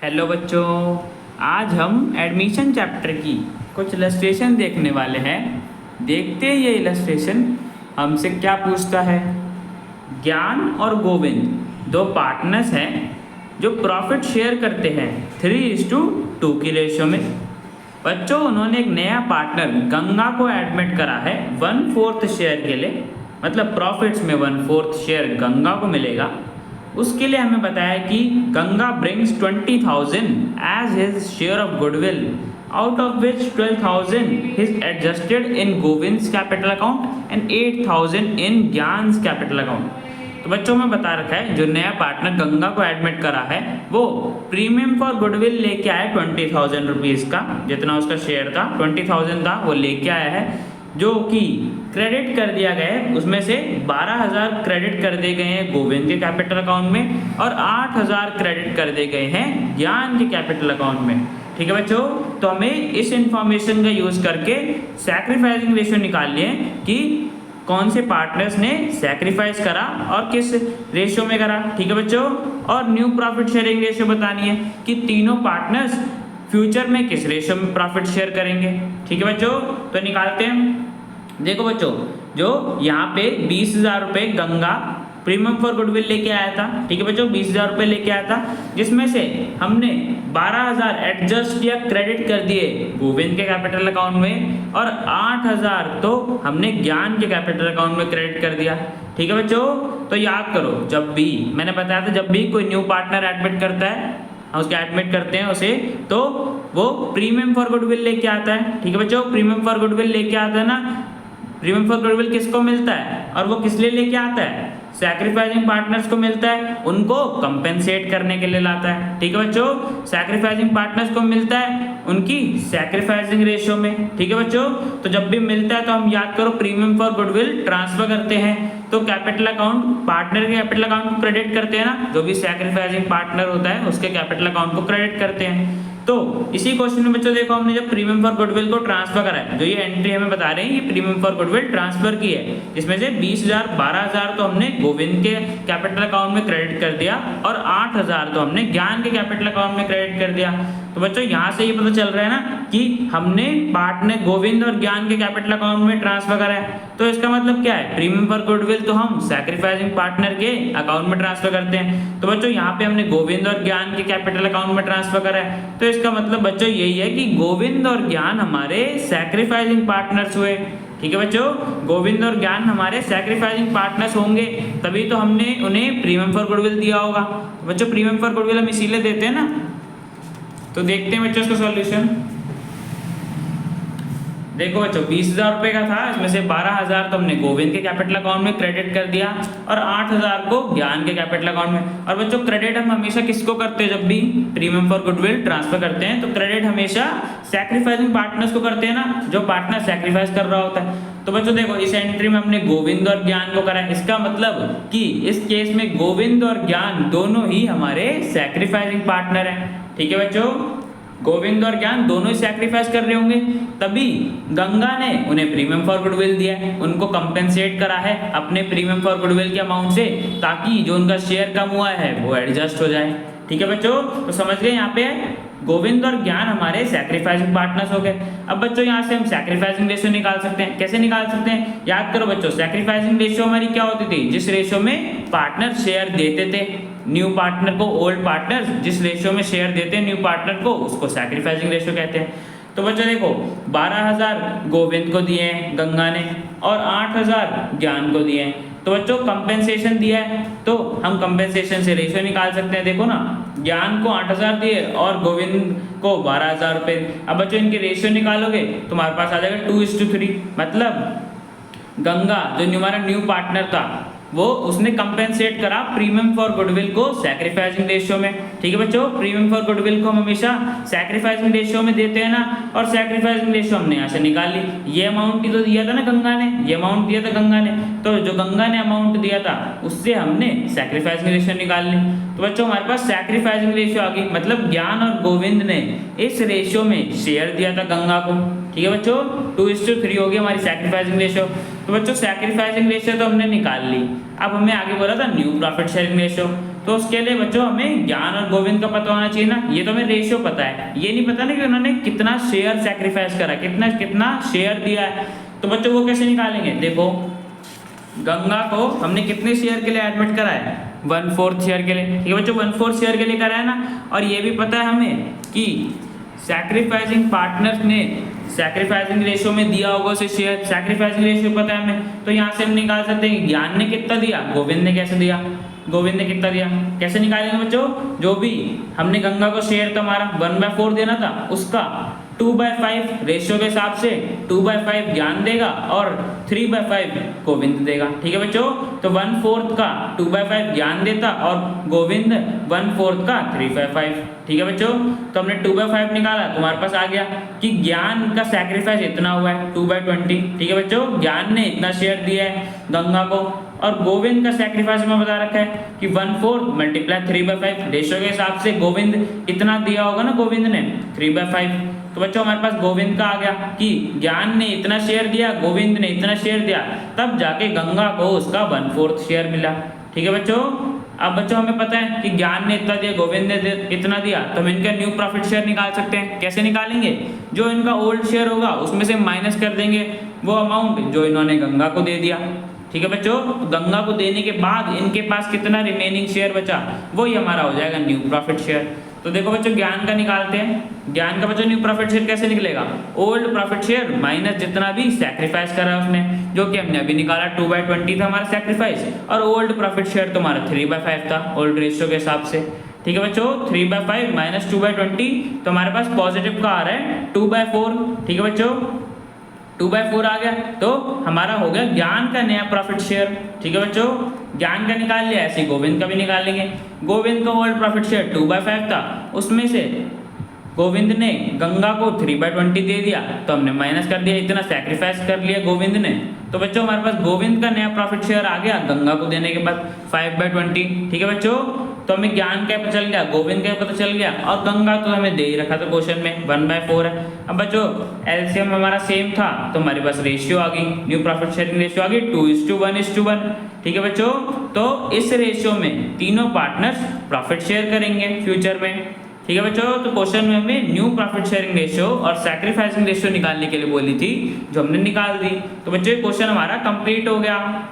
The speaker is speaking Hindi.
हेलो बच्चों, आज हम एडमिशन चैप्टर की कुछ इलस्ट्रेशन देखने वाले हैं। देखते हैं ये इलस्ट्रेशन हमसे क्या पूछता है। ज्ञान और गोविंद दो पार्टनर्स हैं जो प्रॉफिट शेयर करते हैं 3:2 की रेशियो में। बच्चों, उन्होंने एक नया पार्टनर गंगा को एडमिट करा है 1/4 शेयर के लिए, मतलब प्रॉफिट्स में 1/4 शेयर गंगा को मिलेगा। उसके लिए हमें बताया कि Ganga brings 20,000 as his share of goodwill, out of which 12,000 is adjusted in Govind's capital account and 8,000 in Gyan's capital account. तो बच्चों में बता रखा है जो नया पार्टनर गंगा को एडमिट करा है वो प्रीमियम फॉर गुडविल लेके आया 20,000 रुपीज़ का, जितना उसका शेयर था 20,000 था वो लेके आया है, जो कि क्रेडिट कर दिया गया है। उसमें से 12,000 क्रेडिट कर दिए गए हैं गोविंद के कैपिटल अकाउंट में और 8,000 क्रेडिट कर दिए गए हैं ज्ञान के कैपिटल अकाउंट में। ठीक है बच्चों, तो हमें इस इंफॉर्मेशन का यूज़ करके सैक्रिफाइसिंग रेशियो निकाल लिए कि कौन से पार्टनर्स ने सैक्रिफाइस करा और किस रेशियो में करा। ठीक है बच्चों, और न्यू प्रॉफिट शेयरिंग रेशियो बतानी है कि तीनों पार्टनर्स फ्यूचर में किस रेशियो में प्रॉफिट शेयर करेंगे। ठीक है बच्चों, तो निकालते हैं। देखो बच्चों, जो यहाँ पे 20,000 रुपये गंगा प्रीमियम फॉर गुडविल लेके आया था। ठीक है बच्चों, 20,000 रुपये लेके आया था, जिसमें से हमने 12,000 एडजस्ट या क्रेडिट कर दिए गोविंद के कैपिटल अकाउंट में और 8,000 तो हमने ज्ञान के कैपिटल अकाउंट में क्रेडिट कर दिया। ठीक है बच्चों, तो याद करो, जब भी मैंने बताया था जब भी कोई न्यू पार्टनर एडमिट करता है, हम उसके एडमिट करते हैं उसे, तो वो प्रीमियम फॉर गुडविल लेके आता है। ठीक है बच्चों, प्रीमियम फॉर गुडविल लेके आता है ना। प्रीमियम फॉर गुडविल किसको मिलता है और वो किस लिए लेके आता है? सैक्रिफाइसिंग पार्टनर्स को मिलता है, उनको कंपेंसेट करने के लिए लाता है। ठीक है बच्चों, सैक्रिफाइसिंग पार्टनर्स को मिलता है उनकी सैक्रिफाइसिंग रेशियो में। ठीक है बच्चों, तो जब भी मिलता है तो हम याद करो प्रीमियम फॉर गुडविल ट्रांसफर करते हैं, तो कैपिटल अकाउंट पार्टनर के कैपिटल अकाउंट को क्रेडिट करते हैं ना, जो भी सैक्रिफाइसिंग पार्टनर होता है उसके कैपिटल अकाउंट को क्रेडिट करते हैं। तो इसी क्वेश्चन में बच्चों देखो, हमने जब प्रीमियम फॉर गुडविल को ट्रांसफर करा है, जो ये एंट्री हमें बता रहे हैं ये प्रीमियम फॉर गुडविल ट्रांसफर की है, जिसमें से 20,000 12,000 तो हमने गोविंद के कैपिटल अकाउंट में क्रेडिट कर दिया और 8,000 तो हमने ज्ञान के कैपिटल अकाउंट में क्रेडिट कर दिया। तो बच्चों यहाँ से ये पता चल रहा है ना कि हमने पार्टनर गोविंद और ज्ञान के कैपिटल अकाउंट में ट्रांसफर करा है। तो इसका मतलब क्या है, प्रीमियम फॉर गुडविल तो हम सैक्रिफाइसिंग पार्टनर के अकाउंट में ट्रांसफर करते हैं। तो बच्चों यहाँ पे हमने गोविंद और ज्ञान के कैपिटल अकाउंट में ट्रांसफर करा है, तो इसका मतलब बच्चों यही है कि गोविंद और ज्ञान हमारे सैक्रिफाइसिंग पार्टनर्स हुए। ठीक है बच्चों, गोविंद और ज्ञान हमारे सैक्रिफाइसिंग पार्टनर्स होंगे, तभी तो हमने उन्हें प्रीमियम फॉर गुडविल दिया होगा। बच्चों प्रीमियम फॉर गुडविल हम इसीलिए देते हैं ना। तो देखते हैं बच्चों इसका सॉल्यूशन। देखो बच्चों, 20,000 रुपये का था, इसमें से 12,000 तो हमने गोविंद के कैपिटल अकाउंट में क्रेडिट कर दिया और 8,000 को ज्ञान के कैपिटल अकाउंट में। और बच्चों क्रेडिट हम हमेशा किसको करते हैं, जब भी प्रीमियम फॉर गुडविल ट्रांसफर करते हैं तो क्रेडिट हमेशा सैक्रिफाइसिंग पार्टनर्स को करते हैं ना, जो पार्टनर सैक्रिफाइस कर रहा होता है। तो बच्चों देखो, इस एंट्री में हमने गोविंद और ज्ञान को करा है, इसका मतलब कि इस केस में गोविंद और ज्ञान दोनों ही हमारे सैक्रिफाइसिंग पार्टनर हैं। ठीक है बच्चों, गोविंद और ज्ञान दोनों ही सैक्रिफाइस कर रहे होंगे, तभी गंगा ने उन्हें प्रीमियम फॉर गुडविल दिया है, उनको कंपेंसेट करा है अपने प्रीमियम फॉर गुडविल के अमाउंट से, ताकि जो उनका शेयर कम हुआ है वो एडजस्ट हो जाए। ठीक है बच्चों, तो समझ गए यहाँ पे गोविंद और ज्ञान हमारे सैक्रिफाइसिंग पार्टनर्स हो गए। अब बच्चों यहाँ से हम सैक्रिफाइसिंग रेशियो निकाल सकते हैं। कैसे निकाल सकते हैं, याद करो बच्चों, सैक्रिफाइसिंग रेशियो हमारी क्या होती थी, जिस रेशियो में पार्टनर शेयर देते थे न्यू पार्टनर को, ओल्ड पार्टनर जिस रेशियो में शेयर देते हैं न्यू पार्टनर को, उसको सैक्रिफाइसिंग रेशियो कहते हैं। तो बच्चों देखो, 12,000 गोविंद को दिए हैं गंगा ने और 8,000 ज्ञान को दिए हैं। तो बच्चों कंपेंसेशन दिया है तो हम कंपेंसेशन से रेशियो निकाल सकते हैं। देखो ना, ज्ञान को 8,000 दिए और गोविंद को 12,000 रुपये। अब बच्चों इनके रेशियो निकालोगे तो हमारे पास आ जाएगा 2:3, मतलब गंगा जो हमारा न्यू पार्टनर था वो उसने कंपेंसेट करा प्रीमियम फॉर गुडविल को सैक्रिफाइसिंग रेशियो में। ठीक है बच्चों, प्रीमियम फॉर गुडविल को हम हमेशा सैक्रिफाइसिंग रेशियो में देते हैं ना, और सैक्रिफाइसिंग रेशियो हमने यहाँ से निकाल ली। ये अमाउंट ही तो दिया था ना गंगा ने, ये अमाउंट दिया था गंगा ने, तो जो गंगा ने अमाउंट दिया था उससे हमने सैक्रिफाइसिंग रेशियो निकाल ली। तो बच्चों हमारे पास सैक्रिफाइसिंग रेशियो आ गई, मतलब ज्ञान और गोविंद ने इस रेशियो में शेयर दिया था गंगा को। ठीक है बच्चों, 2:3 होगी हमारी सैक्रिफाइसिंग रेशियो। तो बच्चों सैक्रिफाइसिंग रेशियो तो हमने निकाल ली। अब हमें आगे बोला था न्यू प्रॉफिट शेयरिंग रेशियो। तो उसके लिए बच्चों हमें ज्ञान और गोविंद का पता होना चाहिए ना। ये तो हमें रेशियो पता है, ये नहीं पता ना कि उन्होंने कितना शेयर सैक्रिफाइस करा, कितना शेयर दिया है। तो बच्चों वो कैसे निकालेंगे, देखो गंगा को हमने कितने शेयर के लिए एडमिट करा है, 1/4 शेयर के लिए, ठीक है बच्चों 1/4 शेयर के लिए करा है ना। और ये भी पता है हमें कि सैक्रिफाइसिंग पार्टनर्स ने सैक्रिफाइसिंग रेशियो में दिया होगा उसे शेयर, सैक्रिफाइसिंग रेशियो पता है हमें, तो यहाँ से हम निकाल सकते हैं ज्ञान ने कितना दिया, गोविंद ने कैसे दिया, गोविंद ने कितना दिया, कैसे निकालेंगे बच्चों, जो भी हमने गंगा को शेयर का हमारा 1/4 देना था उसका 2/5 रेशियो के हिसाब से 2/5 ज्ञान देगा और 3/5 गोविंद देगा, ठीक है बच्चों। तो 1/4 का 2/5 ज्ञान देता और गोविंद 1/4 का 3/5, ठीक है बच्चों। तो हमने 2/5 निकाला, तुम्हारे पास आ गया कि ज्ञान का सैक्रिफाइस इतना हुआ है 2/20, ठीक है बच्चों। ज्ञान ने इतना शेयर दिया है गंगा को, और गोविंद का सैक्रिफाइस में बता रखा है कि 1/4 × 3/5 रेशियो के हिसाब से गोविंद इतना दिया होगा ना, गोविंद ने 3/5। तो बच्चों हमारे पास गोविंद का आ गया कि ज्ञान ने इतना शेयर दिया, गोविंद ने इतना शेयर दिया, तब जाके गंगा को उसका 1/4 शेयर मिला, ठीक है बच्चों। अब बच्चों हमें पता है कि ज्ञान ने इतना दिया, गोविंद ने इतना दिया, तो हम इनका न्यू प्रॉफिट शेयर निकाल सकते हैं। कैसे निकालेंगे, जो इनका ओल्ड शेयर होगा उसमें से माइनस कर देंगे वो अमाउंट जो इन्होंने गंगा को दे दिया, ठीक है बच्चों। गंगा को देने के बाद इनके पास कितना रिमेनिंग शेयर बचा, वही हमारा हो जाएगा न्यू प्रॉफिट शेयर। तो देखो बच्चों ज्ञान का निकालते हैं, ज्ञान का बच्चों न्यू प्रॉफिट शेयर कैसे निकलेगा, ओल्ड प्रॉफिट शेयर माइनस जितना भी सैक्रिफाइस करा उसने, जो कि हमने अभी निकाला 2/20 था हमारा सैक्रिफाइस, और ओल्ड प्रॉफिट शेयर तो हमारा 3/5 था ओल्ड रेशियो के हिसाब से, ठीक है बच्चों। 3/5 माइनस 2/20, तो हमारे पास पॉजिटिव का आ रहा है 2/4, ठीक है बच्चों 2/4 आ गया, तो हमारा हो गया ज्ञान का नया प्रॉफिट शेयर, ठीक है बच्चों। ज्ञान का निकाल लिया, ऐसे गोविंद का भी निकाल लेंगे। गोविंद का ओल्ड प्रॉफिट शेयर 2/5 था, उसमें से गोविंद ने गंगा को 3/20 दे दिया, तो हमने माइनस कर दिया, इतना सैक्रिफाइस कर लिया गोविंद ने। तो बच्चों हमारे पास गोविंद का नया प्रॉफिट शेयर आ गया गंगा को देने के बाद 5/20, ठीक है बच्चों। तो हमें ज्ञान का पता चल गया, गोविंद का पता चल गया, और गंगा तो हमें दे ही रखा था क्वेश्चन में 1/4 है। अब बच्चों एलसीएम हमारा सेम था, तो हमारे पास रेशियो आ गई, न्यू प्रॉफिट शेयरिंग रेशियो आ गई 2:1:1, ठीक है बच्चों। तो इस रेशियो में तीनों पार्टनर्स प्रॉफिट शेयर करेंगे फ्यूचर में, ठीक है बच्चों। तो क्वेश्चन में हमें न्यू प्रॉफिट शेयरिंग रेशियो और सैक्रिफाइसिंग रेशियो निकालने के लिए बोली थी, जो हमने निकाल दी। तो बच्चों क्वेश्चन हमारा कंप्लीट हो गया।